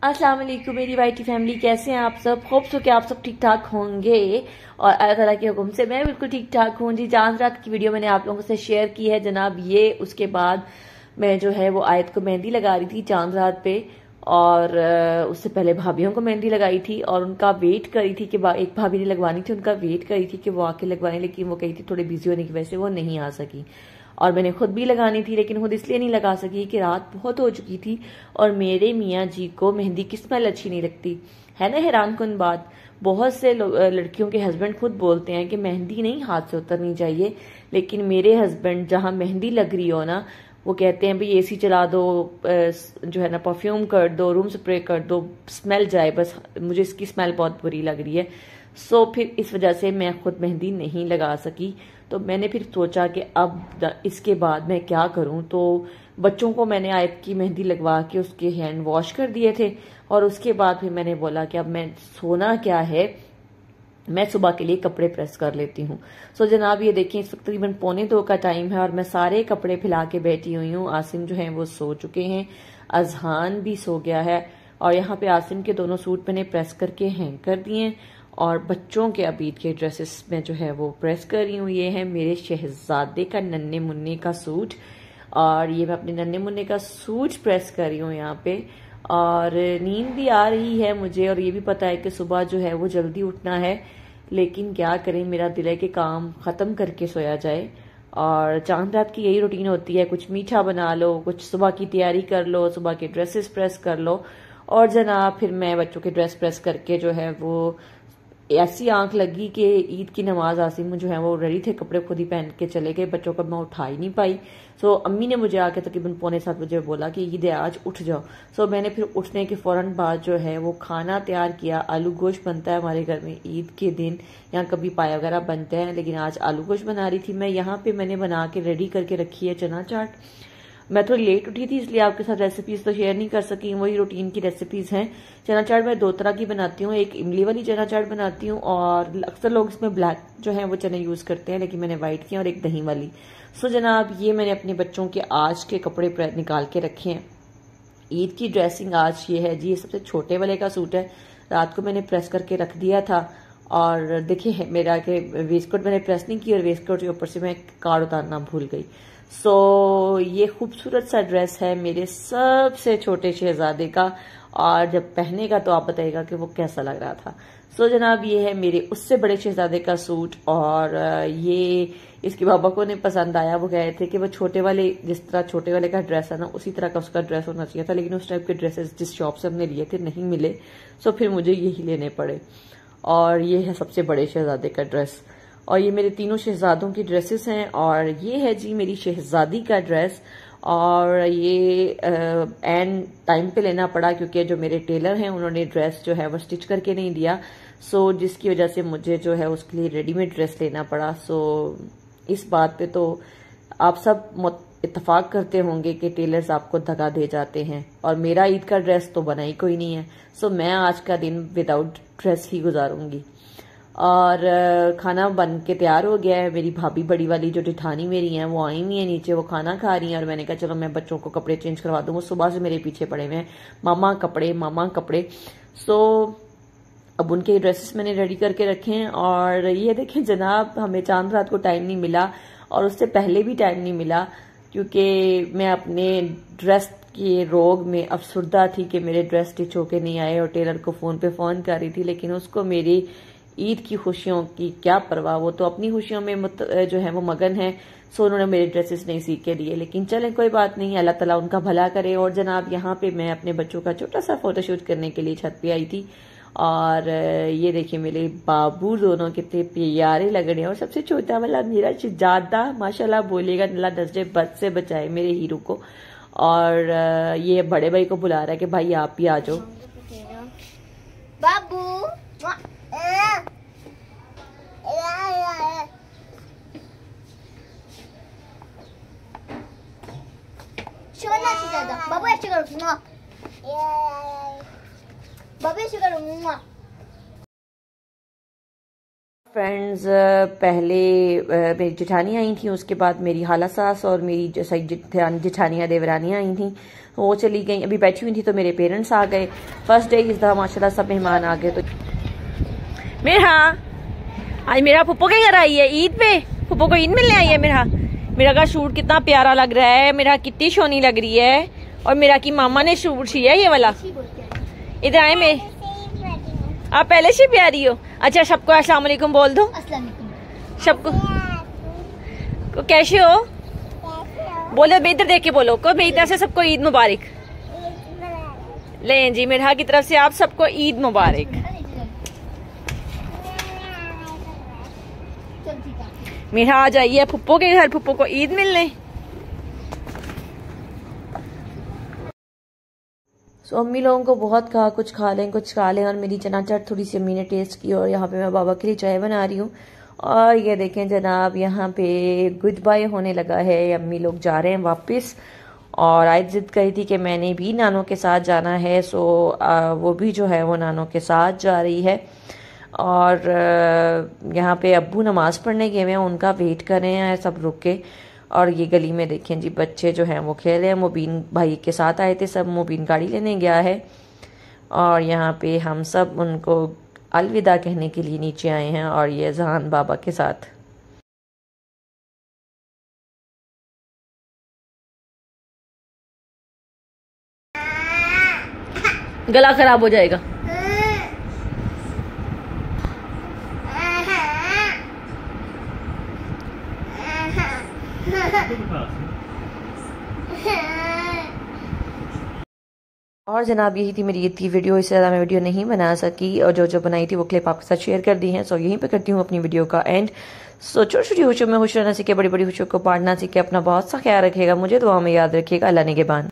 अस्सलाम वालेकुम मेरी वाइटी फैमिली, कैसे हैं आप सब। होप सो कि आप सब ठीक ठाक होंगे और अल्लाह ताला के हुक्म से मैं बिल्कुल ठीक ठाक हूँ जी। चांद रात की वीडियो मैंने आप लोगों से शेयर की है जनाब। ये उसके बाद मैं जो है वो आयत को मेहंदी लगा रही थी चांद रात पे, और उससे पहले भाभीियों को मेहंदी लगाई थी और उनका वेट करी थी कि एक भाभी ने लगवानी थी, उनका वेट करी थी कि वो आके लगवाने, लेकिन वो कही थी थोड़ी बिजी होने की वजह से वो नहीं आ सकी। और मैंने खुद भी लगानी थी लेकिन खुद इसलिए नहीं लगा सकी कि रात बहुत हो चुकी थी और मेरे मियाँ जी को मेहंदी की स्मेल अच्छी नहीं लगती है ना। हैरान कुन बात, बहुत से लड़कियों के हस्बैंड खुद बोलते हैं कि मेहंदी नहीं हाथ से उतरनी चाहिए, लेकिन मेरे हस्बैंड जहाँ मेहंदी लग रही हो ना, वो कहते हैं भाई एसी चला दो, जो है ना परफ्यूम कर दो, रूम स्प्रे कर दो, स्मेल जाए बस। मुझे इसकी स्मेल बहुत बुरी लग रही है। सो फिर इस वजह से मैं खुद मेहंदी नहीं लगा सकी। तो मैंने फिर सोचा कि अब इसके बाद मैं क्या करूं। तो बच्चों को मैंने आयत की मेहंदी लगवा के उसके हैंड वॉश कर दिए थे और उसके बाद फिर मैंने बोला कि अब मैं सोना क्या है, मैं सुबह के लिए कपड़े प्रेस कर लेती हूँ। सो जनाब ये देखें, इस वक्त तकरीबन 1:45 का टाइम है और मैं सारे कपड़े फैला के बैठी हुई हूँ। आसिम जो है वो सो चुके हैं, अजहान भी सो गया है और यहाँ पे आसिम के दोनों सूट मैंने प्रेस करके हैंग कर दिए और बच्चों के अबीद के ड्रेसेस में जो है वो प्रेस कर रही हूँ। ये है मेरे शहजादे का नन्हे मुन्ने का सूट और ये मैं अपने नन्हे मुन्ने का सूट प्रेस कर रही हूँ यहाँ पे। और नींद भी आ रही है मुझे और ये भी पता है कि सुबह जो है वो जल्दी उठना है, लेकिन क्या करें, मेरा दिल है कि काम खत्म करके सोया जाए। और चांद रात की यही रूटीन होती है, कुछ मीठा बना लो, कुछ सुबह की तैयारी कर लो, सुबह के ड्रेसेस प्रेस कर लो और जनाब फिर मैं बच्चों के ड्रेस प्रेस करके जो है वो ऐसी आंख लगी कि ईद की नमाज आसिम जो है वो रेडी थे, कपड़े खुद ही पहन के चले गए, बच्चों को मैं उठा ही नहीं पाई। सो अम्मी ने मुझे आके तकरीबन 6:45 बजे बोला कि ईद है आज उठ जाओ। सो मैंने फिर उठने के फौरन बाद जो है वो खाना तैयार किया। आलू गोश्त बनता है हमारे घर में ईद के दिन, यहाँ कभी पाया वगैरह बनते हैं लेकिन आज आलू गोश्त बना रही थी मैं। यहाँ पे मैंने बना के रेडी करके रखी है चना चाट। मैं थोड़ी लेट उठी थी इसलिए आपके साथ रेसिपीज तो शेयर नहीं कर सकी, वही रूटीन की रेसिपीज हैं। चना चाट मैं 2 तरह की बनाती हूँ, एक इमली वाली चना चाट बनाती हूँ और अक्सर लोग इसमें ब्लैक जो है वो चने यूज करते हैं, लेकिन मैंने व्हाइट की और एक दही वाली। सो जनाब ये मैंने अपने बच्चों के आज के कपड़े निकाल के रखे हैं। ईद की ड्रेसिंग आज ये है जी, ये सबसे छोटे वाले का सूट है, रात को मैंने प्रेस करके रख दिया था। और देखिए मेरा के वेस्टकोट मैंने प्रेस नहीं की और वेस्टकोट के ऊपर से मैं कार्ड उतारना भूल गई। सो ये खूबसूरत सा ड्रेस है मेरे सबसे छोटे शहजादे का और जब पहनेगा तो आप बताइएगा कि वो कैसा लग रहा था। सो जनाब ये है मेरे उससे बड़े शहजादे का सूट और ये इसके पापा को नहीं पसंद आया। वो कह रहे थे कि वो छोटे वाले, जिस तरह छोटे वाले का ड्रेस है ना उसी तरह का उसका ड्रेस होना चाहिए था, लेकिन उस टाइप के ड्रेसेस जिस शॉप से हमने लिए थे नहीं मिले। सो फिर मुझे यही लेने पड़े और ये है सबसे बड़े शहजादे का ड्रेस और ये मेरे तीनों शहजादों की ड्रेसेस हैं और ये है जी मेरी शहजादी का ड्रेस। और ये एंड टाइम पे लेना पड़ा क्योंकि जो मेरे टेलर हैं उन्होंने ड्रेस जो है वो स्टिच करके नहीं दिया, सो जिसकी वजह से मुझे जो है उसके लिए रेडीमेड ड्रेस लेना पड़ा। सो इस बात पे तो आप सब इत्तेफाक करते होंगे कि टेलर्स आपको धक्का दे जाते हैं और मेरा ईद का ड्रेस तो बना ही कोई नहीं है। सो मैं आज का दिन विदाउट ड्रेस ही गुजारूंगी। और खाना बन के तैयार हो गया है। मेरी भाभी बड़ी वाली जो जेठानी मेरी हैं वो आई हुई है नीचे, वो खाना खा रही हैं और मैंने कहा चलो मैं बच्चों को कपड़े चेंज करवा दूँ। वो सुबह से मेरे पीछे पड़े हुए हैं, मामा कपड़े मामा कपड़े। सो अब उनके ड्रेसेस मैंने रेडी करके रखे हैं और ये देखें जनाब, हमें चांद रात को टाइम नहीं मिला और उससे पहले भी टाइम नहीं मिला क्योंकि मैं अपने ड्रेस के रोग में अफसुर्दा थी कि मेरे ड्रेस स्टिच होके नहीं आए और टेलर को फोन पे फोन कर रही थी, लेकिन उसको मेरी ईद की खुशियों की क्या परवाह, वो तो अपनी खुशियों में जो है वो मगन है। सो उन्होंने मेरे ड्रेसेस नहीं सी के दिए, लेकिन चलें कोई बात नहीं, अल्लाह ताला उनका भला करे। और जनाब यहाँ पे मैं अपने बच्चों का छोटा सा फोटोशूट करने के लिए छत पे आई थी और ये देखिए मेरे बाबू दोनों कितने प्यारे लग रहे हैं और सबसे छोटा वाला मेरा शहजादा माशाल्लाह बोलेगा अल्लाह नजरे बद से बचाए मेरे हीरो को। और ये बड़े भाई को बुला रहा है कि भाई आप ही आ जाओ। बाबू बाबू ऐसे करो, बाबू ऐसे करो। फ्रेंड्स, पहले मेरी जेठानी आई थी, उसके बाद मेरी हाला सास और मेरी जेठानियाँ देवरानियाँ आई थी, वो चली गई। अभी बैठी हुई थी तो मेरे पेरेंट्स आ गए। फर्स्ट डे इस दफ़ा माशाल्लाह सब मेहमान आ गए। तो आज मेरा फुप्पो के घर आई है ईद पे, फुप्पो को ईद मिलने आई है। मेरा का शूट कितना प्यारा लग रहा है, मेरा कितनी सोनी लग रही है। और मेरा की मामा ने शूट सिया ये वाला। इधर आए मैं, आप पहले से प्यारी हो। अच्छा, सबको अस्सलाम वालेकुम बोल दो। सबको कैसे हो बोलो, इधर देख के बोलो को मेरी तरफ से सबको ईद मुबारक। ले जी, मेरा की तरफ से आप सबको ईद मुबारक। मेरा आ जाइए फुप्पो के घर, फुप्पो को ईद मिलने। सो अम्मी लोगों को बहुत कहा कुछ खा लें कुछ खा लें, और मेरी चना चाट थोड़ी सी अम्मी ने टेस्ट की। और यहाँ पे मैं बाबा के लिए चाय बना रही हूँ। और ये देखें जनाब, यहाँ पे गुड बाय होने लगा है, अम्मी लोग जा रहे हैं वापस। और आज जिद करी थी कि मैंने भी नानों के साथ जाना है, सो वो भी जो है वो नानों के साथ जा रही है। और यहाँ पे अब्बू नमाज पढ़ने गए हुए हैं, उनका वेट कर रहे हैं सब रुक के। और ये गली में देखें जी, बच्चे जो हैं वो खेल रहे हैं। मुबीन भाई के साथ आए थे सब, मुबीन गाड़ी लेने गया है। और यहाँ पे हम सब उनको अलविदा कहने के लिए नीचे आए हैं, और ये जहान बाबा के साथ। गला खराब हो जाएगा। और जनाब, यही थी मेरी ईद की वीडियो। इससे ज़्यादा मैं वीडियो नहीं बना सकी, और जो बनाई थी वो क्लिप आपके साथ शेयर कर दी है। सो यहीं पे करती हूँ अपनी वीडियो का एंड। सो छोटी छोटी खुशियों में खुश रहना सीखे, बड़ी बड़ी खुशियों को बांटना सीखे। अपना बहुत सा ख्याल रखिएगा, मुझे दुआ में याद रखिएगा। अल्लाह निगहबान।